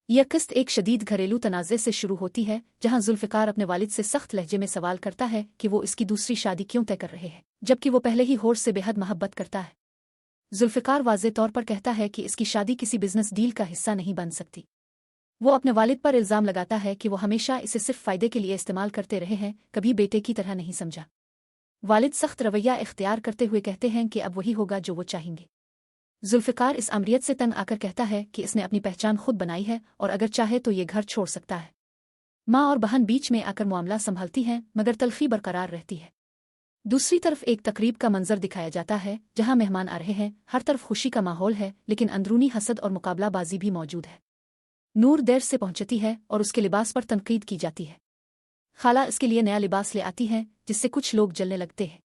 यह किस्त एक शदीद घरेलू तनाज़े से शुरू होती है, जहां जुल्फ़िकार अपने वालिद से सख्त लहजे में सवाल करता है कि वो इसकी दूसरी शादी क्यों तय कर रहे हैं, जबकि वो पहले ही होर से बेहद मोहब्बत करता है। जुल्फ़िकार वाज़े तौर पर कहता है कि इसकी शादी किसी बिजनेस डील का हिस्सा नहीं बन सकती। वो अपने वालिद पर इल्ज़ाम लगाता है कि वो हमेशा इसे सिर्फ फ़ायदे के लिए इस्तेमाल करते रहे हैं, कभी बेटे की तरह नहीं समझा। वालिद सख्त रवैया इख्तियार करते हुए कहते हैं कि अब वही होगा जो वो चाहेंगे। जुल्फ़िकार इस अमरियत से तंग आकर कहता है कि इसने अपनी पहचान खुद बनाई है और अगर चाहे तो ये घर छोड़ सकता है। माँ और बहन बीच में आकर मामला संभालती हैं, मगर तलखी बरकरार रहती है। दूसरी तरफ एक तकरीब का मंजर दिखाया जाता है, जहां मेहमान आ रहे हैं, हर तरफ खुशी का माहौल है, लेकिन अंदरूनी हसद और मुकाबलाबाजी भी मौजूद है। नूर देर से पहुंचती है और उसके लिबास पर तनकीद की जाती है। खाला इसके लिए नया लिबास ले आती है, जिससे कुछ लोग जलने लगते हैं।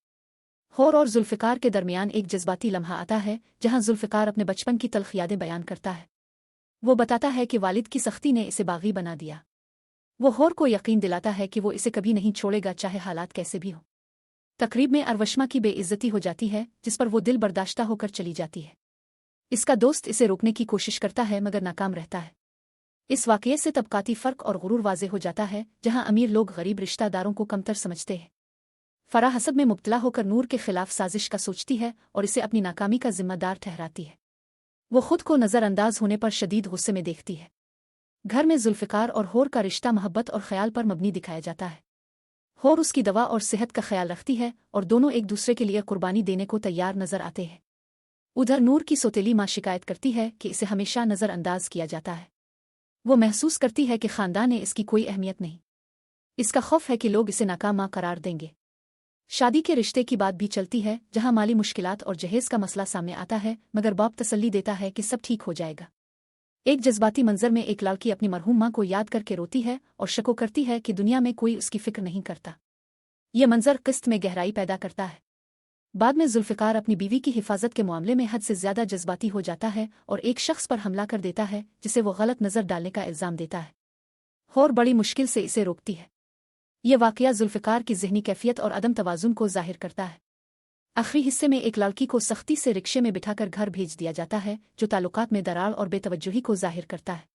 होर और जुल्फ़िकार के दरमियान एक जज्बाती लम्हा आता है, जहां जुल्फ़िकार अपने बचपन की तल्ख़ यादें बयान करता है। वो बताता है कि वालिद की सख्ती ने इसे बागी बना दिया। वो होर को यकीन दिलाता है कि वो इसे कभी नहीं छोड़ेगा, चाहे हालात कैसे भी हों। तकरीब में अरवश्मा की बेइज्जती हो जाती है, जिस पर वो दिल बर्दाश्ता होकर चली जाती है। इसका दोस्त इसे रोकने की कोशिश करता है, मगर नाकाम रहता है। इस वाक़ये से तबकाती फ़र्क और गुरूर वाज़े हो जाता है, जहां अमीर लोग गरीब रिश्तेदारों को कमतर समझते हैं। फरा हसद में मुब्तला होकर नूर के खिलाफ साजिश का सोचती है और इसे अपनी नाकामी का जिम्मेदार ठहराती है। वो खुद को नज़रअंदाज होने पर शदीद गुस्से में देखती है। घर में जुल्फ़िकार और होर का रिश्ता मोहब्बत और ख्याल पर मबनी दिखाया जाता है। होर उसकी दवा और सेहत का ख्याल रखती है और दोनों एक दूसरे के लिए कुर्बानी देने को तैयार नजर आते हैं। उधर नूर की सौतेली माँ शिकायत करती है कि इसे हमेशा नज़रअंदाज किया जाता है। वो महसूस करती है कि ख़ानदान ने इसकी कोई अहमियत नहीं। इसका खौफ है कि लोग इसे नाकामा करार देंगे। शादी के रिश्ते की बात भी चलती है, जहां माली मुश्किलात और जहेज का मसला सामने आता है, मगर बाप तसल्ली देता है कि सब ठीक हो जाएगा। एक जज्बाती मंजर में एक लड़की अपनी मरहूम माँ को याद करके रोती है और शको करती है कि दुनिया में कोई उसकी फिक्र नहीं करता। यह मंजर किस्त में गहराई पैदा करता है। बाद में जुल्फ़िकार अपनी बीवी की हिफाजत के मामले में हद से ज्यादा जज्बाती हो जाता है और एक शख्स पर हमला कर देता है, जिसे वो गलत नज़र डालने का इल्ज़ाम देता है। होर बड़ी मुश्किल से इसे रोकती है। यह वाक़या जुल्फ़िकार की ज़हनी कैफियत और अदम तवाज़ुन को ज़ाहिर करता है। आखिरी हिस्से में एक लड़की को सख्ती से रिक्शे में बिठाकर घर भेज दिया जाता है, जो ताल्लुकात में दरार और बेतवज्जुही को ज़ाहिर करता है।